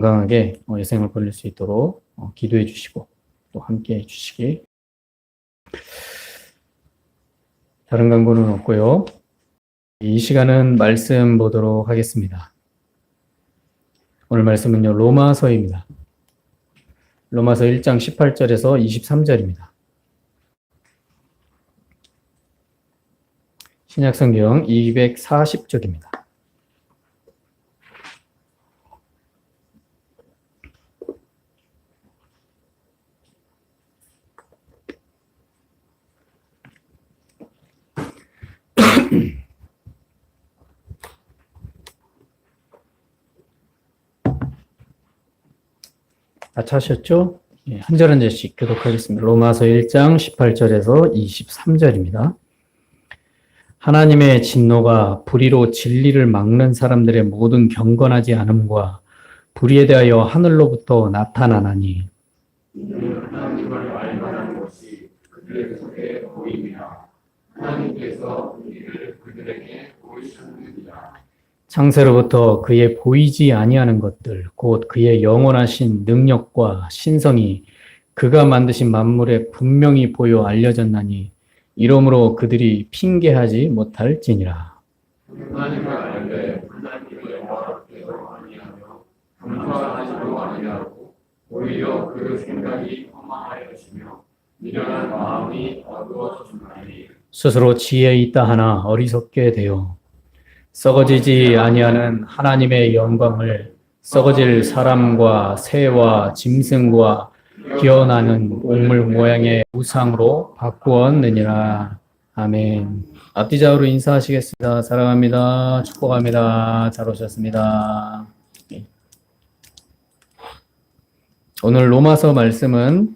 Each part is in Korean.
건강하게 여생을 보낼 수 있도록 기도해 주시고 또 함께 해 주시기. 다른 광고는 없고요. 이 시간은 말씀 보도록 하겠습니다. 오늘 말씀은요, 로마서입니다. 로마서 1장 18절에서 23절입니다. 신약성경 240쪽입니다. 다 찾으셨죠? 한 절 한 절씩 교독하겠습니다. 로마서 1장 18절에서 23절입니다. 하나님의 진노가 불의로 진리를 막는 사람들의 모든 경건하지 않음과 불의에 대하여 하늘로부터 나타나나니 하나님을 알만한 것이 그들의 속에 보임이라 하나님께서 이를 그들에게 보이셨느니라. 창세로부터 그의 보이지 아니하는 것들 곧 그의 영원하신 능력과 신성이 그가 만드신 만물에 분명히 보여 알려졌나니 이러므로 그들이 핑계하지 못할지니라. 하나님을 알되 하나님을 영화롭게도 아니하며 감사하지도 아니하고 오히려 그 생각이 허망하여지며 미련한 마음이 어두워졌나니 스스로 지혜 있다 하나 어리석게 되어 썩어지지 아니하는 하나님의 영광을 썩어질 사람과 새와 짐승과 기어나는 옥물 모양의 우상으로 바꾸었느니라. 아멘. 앞뒤좌우로 인사하시겠습니다. 사랑합니다. 축복합니다. 잘 오셨습니다. 오늘 로마서 말씀을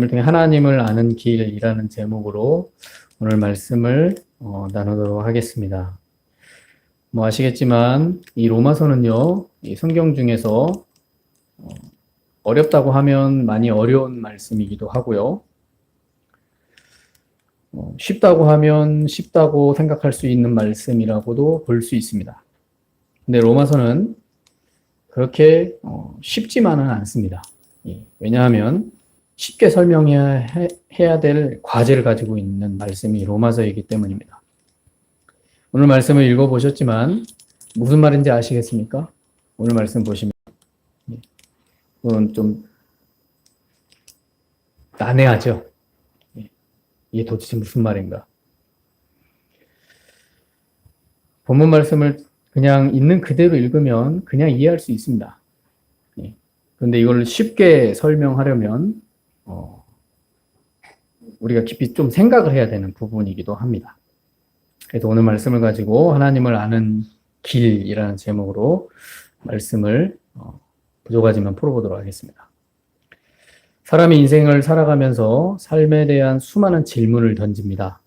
통해 하나님을 아는 길이라는 제목으로 오늘 말씀을 나누도록 하겠습니다. 아시겠지만 이 로마서는요, 이 성경 중에서 어렵다고 하면 많이 어려운 말씀이기도 하고요. 쉽다고 하면 쉽다고 생각할 수 있는 말씀이라고도 볼 수 있습니다. 근데 로마서는 그렇게 쉽지만은 않습니다. 왜냐하면 쉽게 설명해야 될 과제를 가지고 있는 말씀이 로마서이기 때문입니다. 오늘 말씀을 읽어보셨지만 무슨 말인지 아시겠습니까? 오늘 말씀 보시면 그건 좀 난해하죠. 이게 도대체 무슨 말인가? 본문 말씀을 그냥 있는 그대로 읽으면 그냥 이해할 수 있습니다. 그런데 이걸 쉽게 설명하려면 우리가 깊이 좀 생각을 해야 되는 부분이기도 합니다. 그래서 오늘 말씀을 가지고 하나님을 아는 길이라는 제목으로 말씀을 부족하지만 풀어보도록 하겠습니다. 사람이 인생을 살아가면서 삶에 대한 수많은 질문을 던집니다.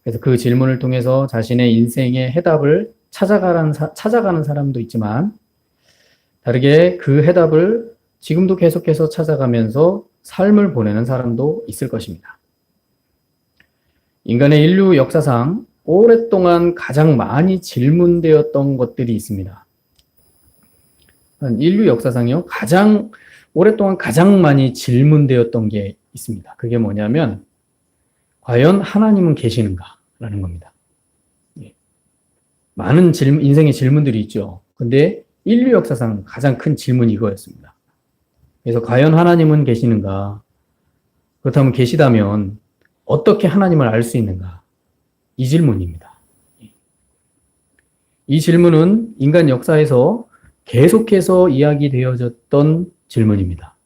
그래서 그 질문을 통해서 자신의 인생의 해답을 찾아가는 사람도 있지만 다르게 그 해답을 지금도 계속해서 찾아가면서 삶을 보내는 사람도 있을 것입니다. 인간의 인류 역사상 오랫동안 가장 많이 질문되었던 것들이 있습니다. 인류 역사상요, 오랫동안 가장 많이 질문되었던 게 있습니다. 그게 뭐냐면, 과연 하나님은 계시는가? 라는 겁니다. 많은 인생의 질문들이 있죠. 근데 인류 역사상 가장 큰 질문이 이거였습니다. 그래서 과연 하나님은 계시는가? 그렇다면 계시다면 어떻게 하나님을 알 수 있는가? 이 질문입니다. 이 질문은 인간 역사에서 계속해서 이야기되어졌던 질문입니다.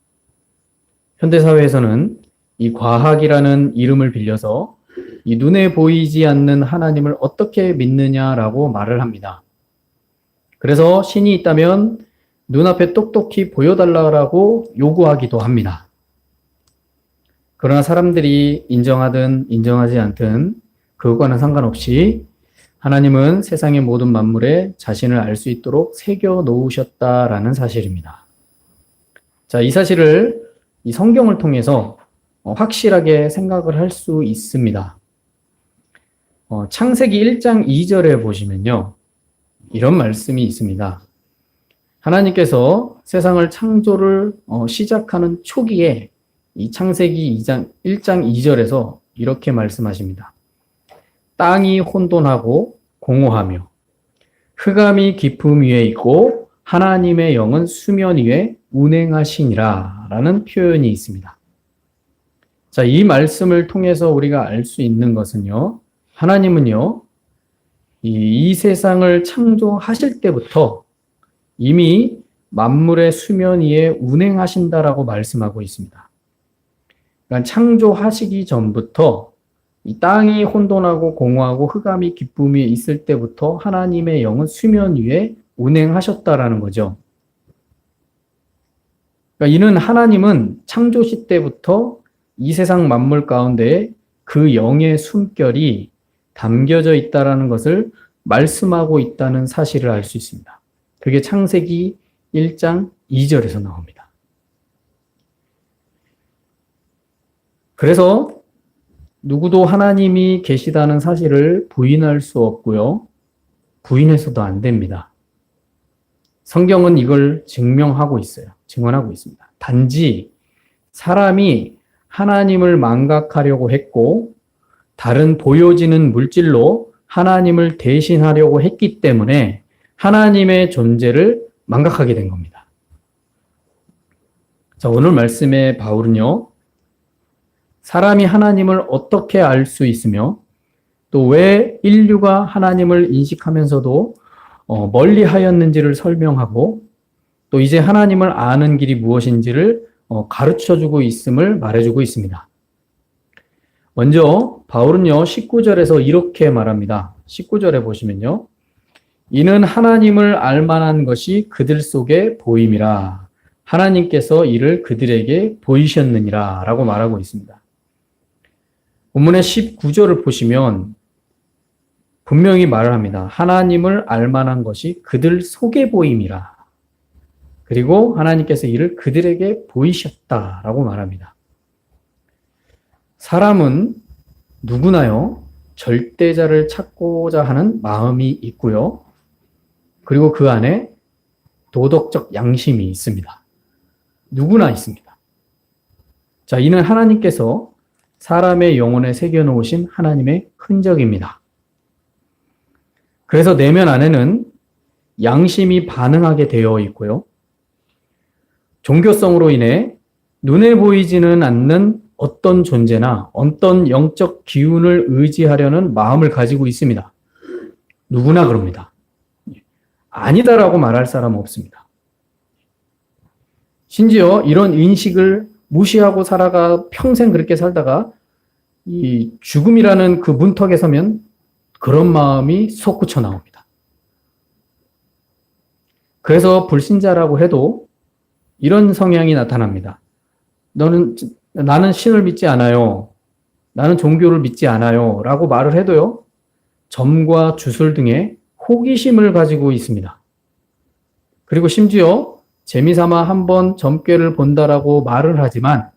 현대사회에서는 이 과학이라는 이름을 빌려서 이 눈에 보이지 않는 하나님을 어떻게 믿느냐라고 말을 합니다. 그래서 신이 있다면 눈앞에 똑똑히 보여달라고 요구하기도 합니다. 그러나 사람들이 인정하든 인정하지 않든 그것과는 상관없이 하나님은 세상의 모든 만물에 자신을 알 수 있도록 새겨 놓으셨다라는 사실입니다. 자, 이 사실을 이 성경을 통해서 확실하게 생각을 할 수 있습니다. 창세기 1장 2절에 보시면요, 이런 말씀이 있습니다. 하나님께서 세상을 창조를 시작하는 초기에 이 창세기 1장 2절에서 이렇게 말씀하십니다. 땅이 혼돈하고 공허하며 흑암이 깊음 위에 있고 하나님의 영은 수면 위에 운행하시니라 라는 표현이 있습니다. 자, 이 말씀을 통해서 우리가 알 수 있는 것은요, 하나님은요, 이 세상을 창조하실 때부터 이미 만물의 수면 위에 운행하신다라고 말씀하고 있습니다. 그러니까 창조하시기 전부터 이 땅이 혼돈하고 공허하고 흑암이 깊음 위에 있을 때부터 하나님의 영은 수면 위에 운행하셨다라는 거죠. 그러니까 이는 하나님은 창조시 때부터 이 세상 만물 가운데 그 영의 숨결이 담겨져 있다라는 것을 말씀하고 있다는 사실을 알 수 있습니다. 그게 창세기 1장 2절에서 나옵니다. 그래서 누구도 하나님이 계시다는 사실을 부인할 수 없고요. 부인해서도 안 됩니다. 성경은 이걸 증명하고 있어요. 증언하고 있습니다. 단지 사람이 하나님을 망각하려고 했고 다른 보여지는 물질로 하나님을 대신하려고 했기 때문에 하나님의 존재를 망각하게 된 겁니다. 자, 오늘 말씀의 바울은요, 사람이 하나님을 어떻게 알 수 있으며 또 왜 인류가 하나님을 인식하면서도 멀리 하였는지를 설명하고 또 이제 하나님을 아는 길이 무엇인지를 가르쳐주고 있음을 말해주고 있습니다. 먼저 바울은요 19절에서 이렇게 말합니다. 19절에 보시면요, 이는 하나님을 알만한 것이 그들 속에 보임이라 하나님께서 이를 그들에게 보이셨느니라 라고 말하고 있습니다. 본문의 19절을 보시면 분명히 말을 합니다. 하나님을 알만한 것이 그들 속에 보임이라. 그리고 하나님께서 이를 그들에게 보이셨다라고 말합니다. 사람은 누구나요, 절대자를 찾고자 하는 마음이 있고요. 그리고 그 안에 도덕적 양심이 있습니다. 누구나 있습니다. 자, 이는 하나님께서 사람의 영혼에 새겨놓으신 하나님의 흔적입니다. 그래서 내면 안에는 양심이 반응하게 되어 있고요. 종교성으로 인해 눈에 보이지는 않는 어떤 존재나 어떤 영적 기운을 의지하려는 마음을 가지고 있습니다. 누구나 그럽니다. 아니다라고 말할 사람은 없습니다. 심지어 이런 인식을 무시하고 평생 그렇게 살다가 이 죽음이라는 그 문턱에 서면 그런 마음이 솟구쳐 나옵니다. 그래서 불신자라고 해도 이런 성향이 나타납니다. 나는 신을 믿지 않아요. 나는 종교를 믿지 않아요. 라고 말을 해도요, 점과 주술 등의 호기심을 가지고 있습니다. 그리고 심지어 재미삼아 한번 점괘를 본다라고 말을 하지만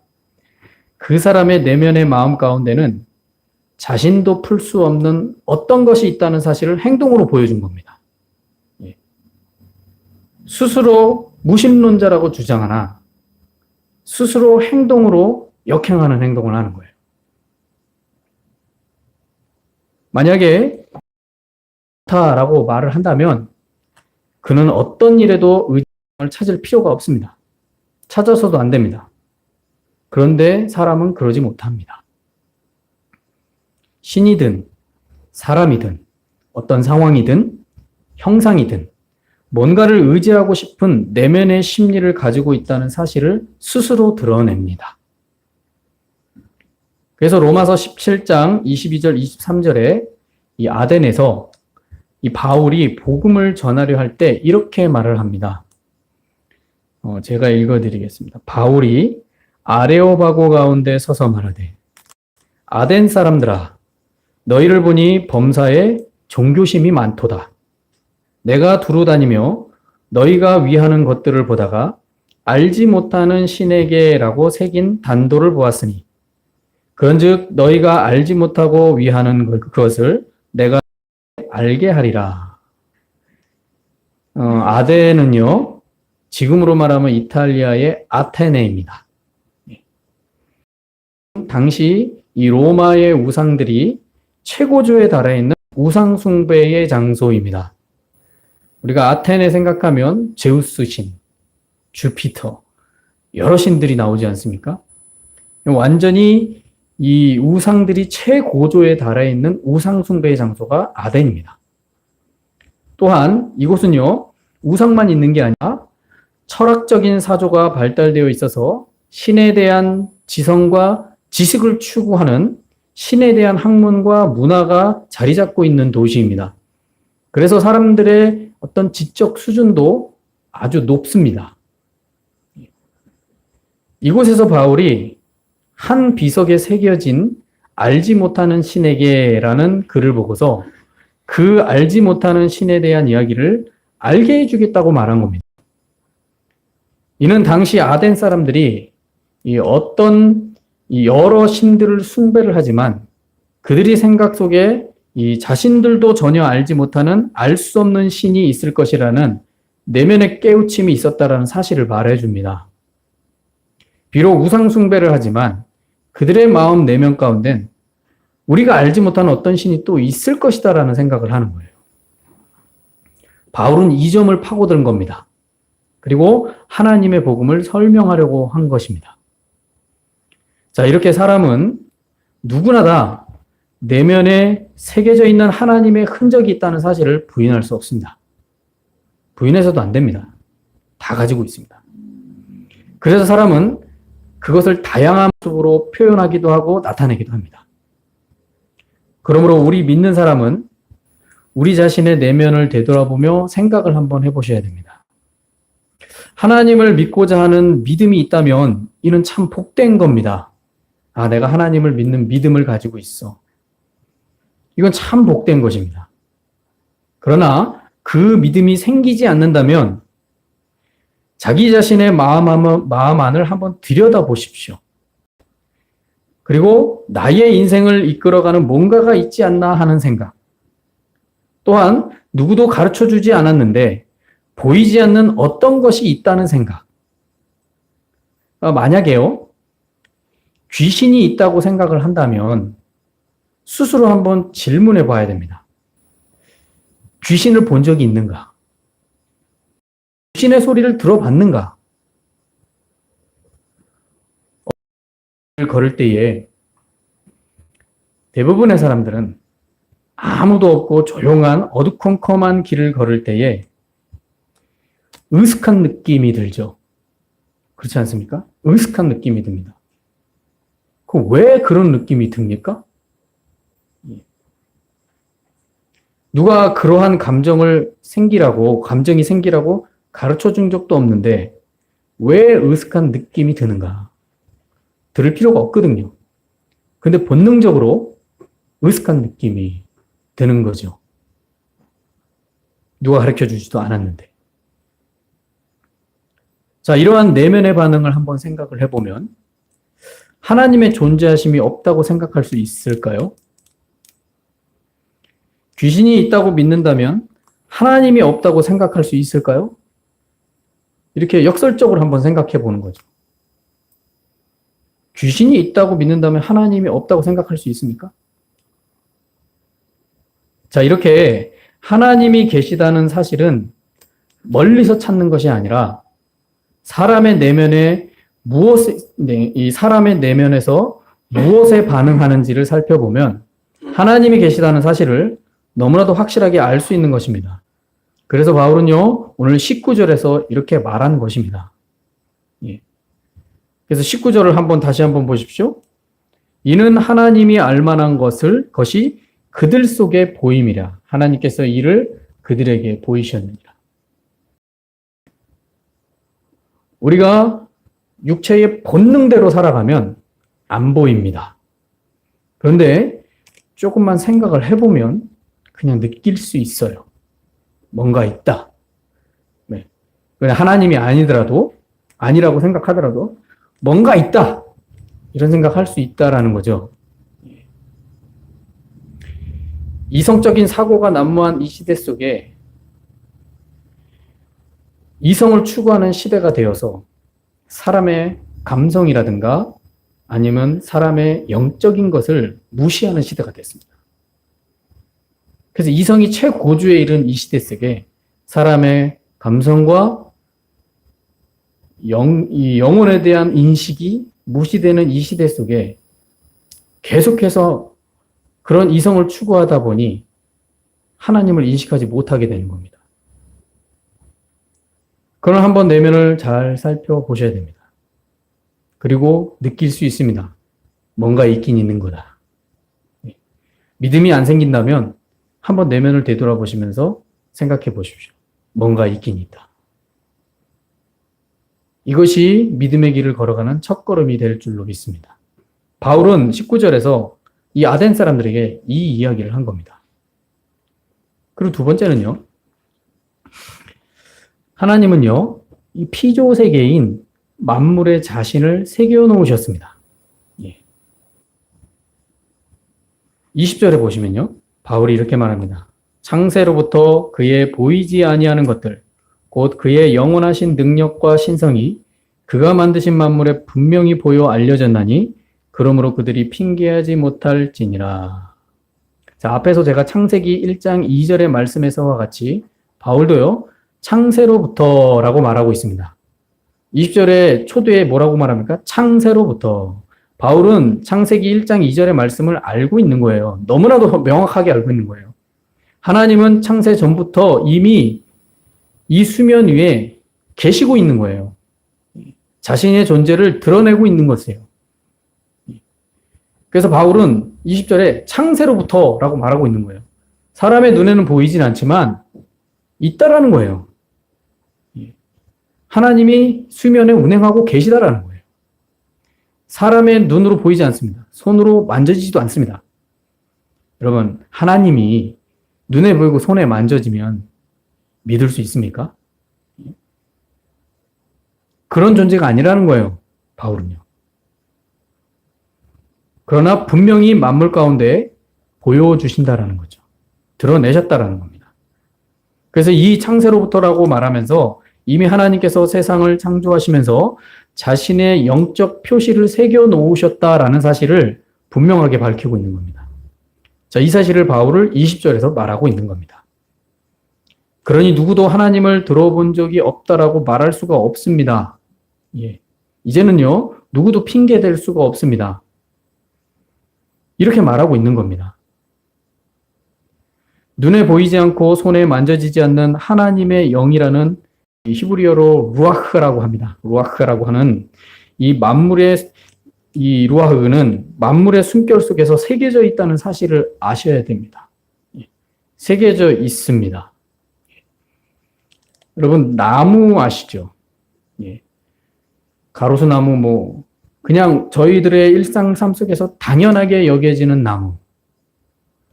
그 사람의 내면의 마음 가운데는 자신도 풀 수 없는 어떤 것이 있다는 사실을 행동으로 보여준 겁니다. 스스로 무신론자라고 주장하나 스스로 행동으로 역행하는 행동을 하는 거예요. 만약에 다라고 말을 한다면 그는 어떤 일에도 의지를 찾을 필요가 없습니다. 찾아서도 안 됩니다. 그런데 사람은 그러지 못합니다. 신이든 사람이든 어떤 상황이든 형상이든 뭔가를 의지하고 싶은 내면의 심리를 가지고 있다는 사실을 스스로 드러냅니다. 그래서 로마서 17장 22절 23절에 이 아덴에서 이 바울이 복음을 전하려 할 때 이렇게 말을 합니다. 제가 읽어드리겠습니다. 바울이 아레오바고 가운데 서서 말하되 아덴 사람들아, 너희를 보니 범사에 종교심이 많도다. 내가 두루 다니며 너희가 위하는 것들을 보다가 알지 못하는 신에게라고 새긴 단도를 보았으니 그런즉 너희가 알지 못하고 위하는 그것을 내가 알게 하리라. 아덴은요, 지금으로 말하면 이탈리아의 아테네입니다. 당시 이 로마의 우상들이 최고조에 달해 있는 우상 숭배의 장소입니다. 우리가 아테네 생각하면 제우스 신, 주피터, 여러 신들이 나오지 않습니까? 완전히 이 우상들이 최고조에 달해 있는 우상 숭배의 장소가 아덴입니다. 또한 이곳은요, 우상만 있는 게 아니라 철학적인 사조가 발달되어 있어서 신에 대한 지성과 지식을 추구하는 신에 대한 학문과 문화가 자리 잡고 있는 도시입니다. 그래서 사람들의 어떤 지적 수준도 아주 높습니다. 이곳에서 바울이 한 비석에 새겨진 알지 못하는 신에게라는 글을 보고서 그 알지 못하는 신에 대한 이야기를 알게 해주겠다고 말한 겁니다. 이는 당시 아덴 사람들이 어떤 여러 신들을 숭배를 하지만 그들이 생각 속에 이 자신들도 전혀 알지 못하는 알 수 없는 신이 있을 것이라는 내면의 깨우침이 있었다라는 사실을 말해줍니다. 비록 우상 숭배를 하지만 그들의 마음 내면 가운데는 우리가 알지 못하는 어떤 신이 또 있을 것이다라는 생각을 하는 거예요. 바울은 이 점을 파고든 겁니다. 그리고 하나님의 복음을 설명하려고 한 것입니다. 자, 이렇게 사람은 누구나 다 내면에 새겨져 있는 하나님의 흔적이 있다는 사실을 부인할 수 없습니다. 부인해서도 안 됩니다. 다 가지고 있습니다. 그래서 사람은 그것을 다양한 모습으로 표현하기도 하고 나타내기도 합니다. 그러므로 우리 믿는 사람은 우리 자신의 내면을 되돌아보며 생각을 한번 해보셔야 됩니다. 하나님을 믿고자 하는 믿음이 있다면 이는 참 복된 겁니다. 아, 내가 하나님을 믿는 믿음을 가지고 있어. 이건 참 복된 것입니다. 그러나 그 믿음이 생기지 않는다면 자기 자신의 마음 안을 한번 들여다보십시오. 그리고 나의 인생을 이끌어가는 뭔가가 있지 않나 하는 생각. 또한 누구도 가르쳐주지 않았는데 보이지 않는 어떤 것이 있다는 생각. 만약에요, 귀신이 있다고 생각을 한다면 스스로 한번 질문해 봐야 됩니다. 귀신을 본 적이 있는가? 귀신의 소리를 들어봤는가? 걸을 때에 대부분의 사람들은 아무도 없고 조용한 어두컴컴한 길을 걸을 때에 으슥한 느낌이 들죠. 그렇지 않습니까? 으슥한 느낌이 듭니다. 왜 그런 느낌이 듭니까? 누가 그러한 감정이 생기라고 가르쳐 준 적도 없는데 왜 으슥한 느낌이 드는가? 들을 필요가 없거든요. 근데 본능적으로 으슥한 느낌이 드는 거죠. 누가 가르쳐 주지도 않았는데. 자, 이러한 내면의 반응을 한번 생각을 해보면 하나님의 존재하심이 없다고 생각할 수 있을까요? 귀신이 있다고 믿는다면 하나님이 없다고 생각할 수 있을까요? 이렇게 역설적으로 한번 생각해 보는 거죠. 귀신이 있다고 믿는다면 하나님이 없다고 생각할 수 있습니까? 자, 이렇게 하나님이 계시다는 사실은 멀리서 찾는 것이 아니라 사람의 내면에서 무엇에 반응하는지를 살펴보면 하나님이 계시다는 사실을 너무나도 확실하게 알 수 있는 것입니다. 그래서 바울은요, 오늘 19절에서 이렇게 말한 것입니다. 예. 그래서 19절을 다시 한번 보십시오. 이는 하나님이 알만한 것이 그들 속에 보임이라. 하나님께서 이를 그들에게 보이셨느니라. 우리가 육체의 본능대로 살아가면 안 보입니다. 그런데 조금만 생각을 해보면 그냥 느낄 수 있어요. 뭔가 있다. 네. 하나님이 아니라고 생각하더라도 뭔가 있다. 이런 생각할 수 있다라는 거죠. 이성적인 사고가 난무한 이 시대 속에 이성을 추구하는 시대가 되어서 사람의 감성이라든가 아니면 사람의 영적인 것을 무시하는 시대가 됐습니다. 그래서 이성이 최고조에 이른 이 시대 속에 사람의 감성과 이 영혼에 대한 인식이 무시되는 이 시대 속에 계속해서 그런 이성을 추구하다 보니 하나님을 인식하지 못하게 되는 겁니다. 그럼 한번 내면을 잘 살펴보셔야 됩니다. 그리고 느낄 수 있습니다. 뭔가 있긴 있는 거다. 믿음이 안 생긴다면 한번 내면을 되돌아보시면서 생각해 보십시오. 뭔가 있긴 있다. 이것이 믿음의 길을 걸어가는 첫걸음이 될 줄로 믿습니다. 바울은 19절에서 이 아덴 사람들에게 이 이야기를 한 겁니다. 그리고 두 번째는요. 하나님은요. 이 피조 세계인 만물의 자신을 새겨 놓으셨습니다. 20절에 보시면요. 바울이 이렇게 말합니다. 창세로부터 그의 보이지 아니하는 것들, 곧 그의 영원하신 능력과 신성이 그가 만드신 만물에 분명히 보여 알려졌나니 그러므로 그들이 핑계하지 못할지니라. 자, 앞에서 제가 창세기 1장 2절의 말씀에서와 같이 바울도요. 창세로부터라고 말하고 있습니다. 20절의 초두에 뭐라고 말합니까? 창세로부터. 바울은 창세기 1장 2절의 말씀을 알고 있는 거예요. 너무나도 명확하게 알고 있는 거예요. 하나님은 창세 전부터 이미 이 수면 위에 계시고 있는 거예요. 자신의 존재를 드러내고 있는 것이에요. 그래서 바울은 20절에 창세로부터라고 말하고 있는 거예요. 사람의 눈에는 보이진 않지만 있다라는 거예요. 하나님이 수면에 운행하고 계시다라는 거예요. 사람의 눈으로 보이지 않습니다. 손으로 만져지지도 않습니다. 여러분, 하나님이 눈에 보이고 손에 만져지면 믿을 수 있습니까? 그런 존재가 아니라는 거예요, 바울은요. 그러나 분명히 만물 가운데 보여주신다라는 거죠. 드러내셨다라는 겁니다. 그래서 이 창세로부터라고 말하면서 이미 하나님께서 세상을 창조하시면서 자신의 영적 표시를 새겨 놓으셨다라는 사실을 분명하게 밝히고 있는 겁니다. 자, 이 사실을 바울을 20절에서 말하고 있는 겁니다. 그러니 누구도 하나님을 들어본 적이 없다라고 말할 수가 없습니다. 이제는요, 누구도 핑계댈 수가 없습니다. 이렇게 말하고 있는 겁니다. 눈에 보이지 않고 손에 만져지지 않는 하나님의 영이라는 히브리어로 루아흐라고 합니다. 루아흐라고 하는 이 만물의 이 루아흐는 만물의 숨결 속에서 새겨져 있다는 사실을 아셔야 됩니다. 새겨져 있습니다. 여러분, 나무 아시죠? 가로수나무 그냥 저희들의 일상 삶 속에서 당연하게 여겨지는 나무.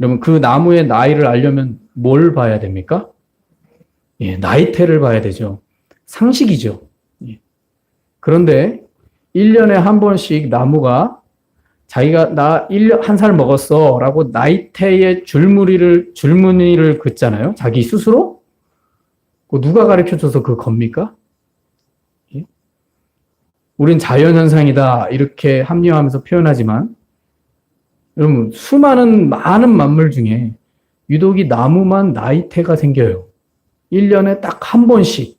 여러분, 그 나무의 나이를 알려면 뭘 봐야 됩니까? 나이테를 봐야 되죠. 상식이죠. 그런데 1년에 한 번씩 나무가 자기가 나 1년, 1살 먹었어 라고 나이테의 줄무늬를 긋잖아요. 자기 스스로? 누가 가르쳐줘서 그 겁니까? 우린 자연현상이다 이렇게 합리화하면서 표현하지만 여러분 많은 만물 중에 유독 이 나무만 나이테가 생겨요. 1년에 딱 한 번씩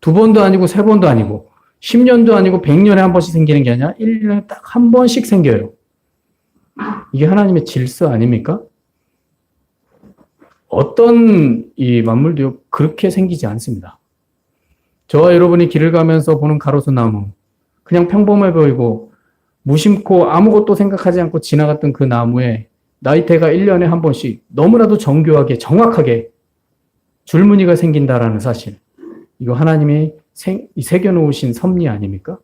2번도 아니고 3번도 아니고 10년도 아니고 100년에 한 번씩 생기는 게 아니라 1년에 딱 한 번씩 생겨요. 이게 하나님의 질서 아닙니까? 어떤 이 만물도 그렇게 생기지 않습니다. 저와 여러분이 길을 가면서 보는 가로수나무 그냥 평범해 보이고 무심코 아무것도 생각하지 않고 지나갔던 그 나무에 나이테가 1년에 한 번씩 너무나도 정교하게 정확하게 줄무늬가 생긴다라는 사실. 이거 하나님이 새겨놓으신 섭리 아닙니까?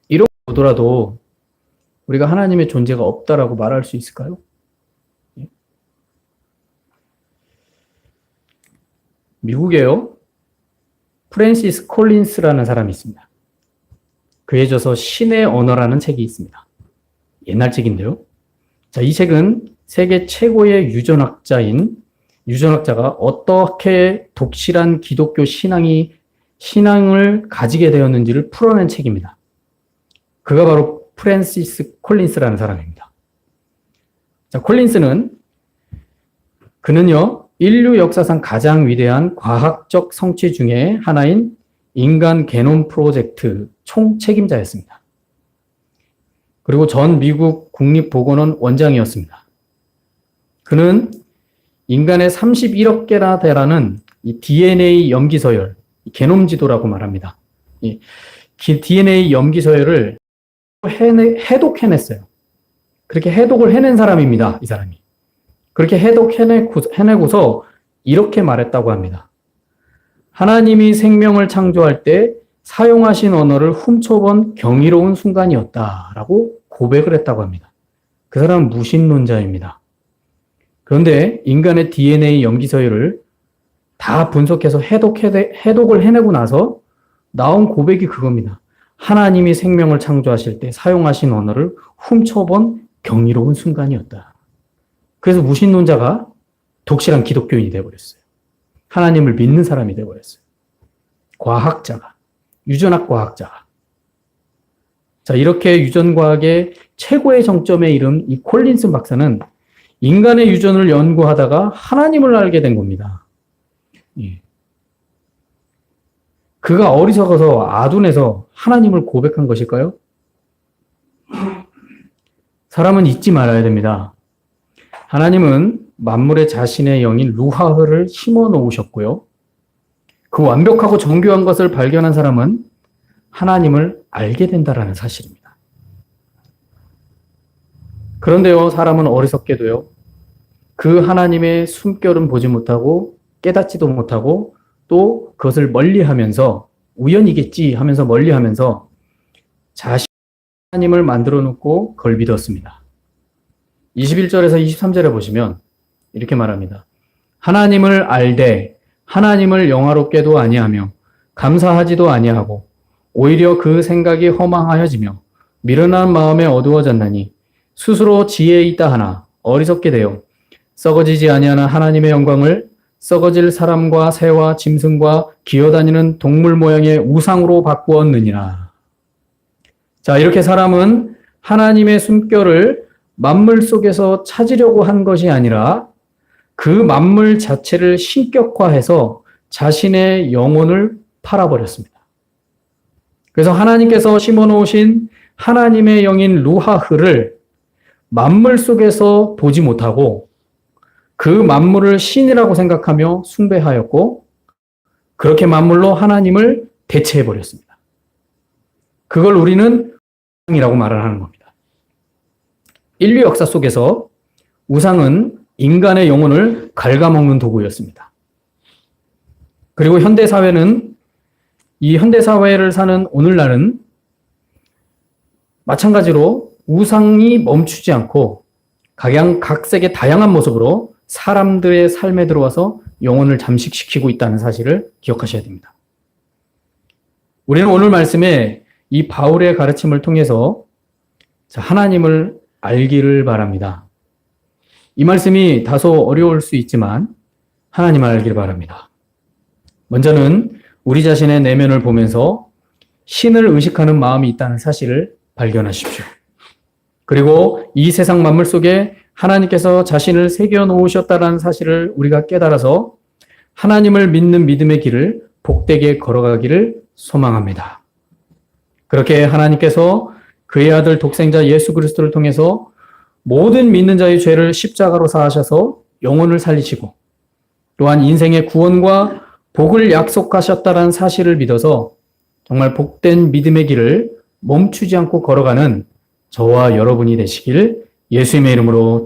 이런 거 보더라도 우리가 하나님의 존재가 없다라고 말할 수 있을까요? 미국에요. 프랜시스 콜린스라는 사람이 있습니다. 그에 져서 신의 언어라는 책이 있습니다. 옛날 책인데요. 자, 이 책은 세계 최고의 유전학자인 유전학자가 어떻게 독실한 기독교 신앙을 가지게 되었는지를 풀어낸 책입니다. 그가 바로 프랜시스 콜린스라는 사람입니다. 자, 그는요, 인류 역사상 가장 위대한 과학적 성취 중에 하나인 인간 게놈 프로젝트 총책임자였습니다. 그리고 전 미국 국립보건원 원장이었습니다. 그는 인간의 31억 개나 되라는 이 DNA 염기서열, 게놈 지도라고 말합니다. 이 DNA 염기서열을 해독해냈어요. 그렇게 해독을 해낸 사람입니다. 이 사람이. 그렇게 해내고서 이렇게 말했다고 합니다. 하나님이 생명을 창조할 때 사용하신 언어를 훔쳐본 경이로운 순간이었다라고 고백을 했다고 합니다. 그 사람은 무신론자입니다. 그런데 인간의 DNA 염기서열을 다 분석해서 해독을 해내고 나서 나온 고백이 그겁니다. 하나님이 생명을 창조하실 때 사용하신 언어를 훔쳐본 경이로운 순간이었다. 그래서 무신론자가 독실한 기독교인이 되어버렸어요. 하나님을 믿는 사람이 되어버렸어요. 과학자가, 유전학 과학자가. 자, 이렇게 유전과학의 최고의 정점에 이른 이 콜린스 박사는 인간의 유전을 연구하다가 하나님을 알게 된 겁니다. 예. 그가 어리석어서 아둔해서 하나님을 고백한 것일까요? 사람은 잊지 말아야 됩니다. 하나님은 만물에 자신의 영인 루하흐를 심어 놓으셨고요. 그 완벽하고 정교한 것을 발견한 사람은 하나님을 알게 된다라는 사실입니다. 그런데요, 사람은 어리석게도요, 그 하나님의 숨결은 보지 못하고 깨닫지도 못하고 또 그것을 멀리하면서 우연이겠지 하면서 멀리하면서 자신 하나님을 만들어 놓고 그걸 믿었습니다. 21절에서 23절에 보시면 이렇게 말합니다. 하나님을 알되 하나님을 영화롭게도 아니하며 감사하지도 아니하고 오히려 그 생각이 허망하여지며 미련한 마음에 어두워졌나니 스스로 지혜에 있다 하나 어리석게 되어 썩어지지 아니하는 하나님의 영광을 썩어질 사람과 새와 짐승과 기어다니는 동물 모양의 우상으로 바꾸었느니라. 자, 이렇게 사람은 하나님의 숨결을 만물 속에서 찾으려고 한 것이 아니라 그 만물 자체를 신격화해서 자신의 영혼을 팔아버렸습니다. 그래서 하나님께서 심어놓으신 하나님의 영인 루하흐를 만물 속에서 보지 못하고 그 만물을 신이라고 생각하며 숭배하였고 그렇게 만물로 하나님을 대체해버렸습니다. 그걸 우리는 우상이라고 말을 하는 겁니다. 인류 역사 속에서 우상은 인간의 영혼을 갉아먹는 도구였습니다. 그리고 이 현대사회를 사는 오늘날은 마찬가지로 우상이 멈추지 않고 각색의 다양한 모습으로 사람들의 삶에 들어와서 영혼을 잠식시키고 있다는 사실을 기억하셔야 됩니다. 우리는 오늘 말씀에 이 바울의 가르침을 통해서 하나님을 알기를 바랍니다. 이 말씀이 다소 어려울 수 있지만 하나님을 알기를 바랍니다. 먼저는 우리 자신의 내면을 보면서 신을 의식하는 마음이 있다는 사실을 발견하십시오. 그리고 이 세상 만물 속에 하나님께서 자신을 새겨 놓으셨다는 사실을 우리가 깨달아서 하나님을 믿는 믿음의 길을 복되게 걸어가기를 소망합니다. 그렇게 하나님께서 그의 아들 독생자 예수 그리스도를 통해서 모든 믿는 자의 죄를 십자가로 사하셔서 영혼을 살리시고 또한 인생의 구원과 복을 약속하셨다는 사실을 믿어서 정말 복된 믿음의 길을 멈추지 않고 걸어가는 저와 여러분이 되시길 예수님의 이름으로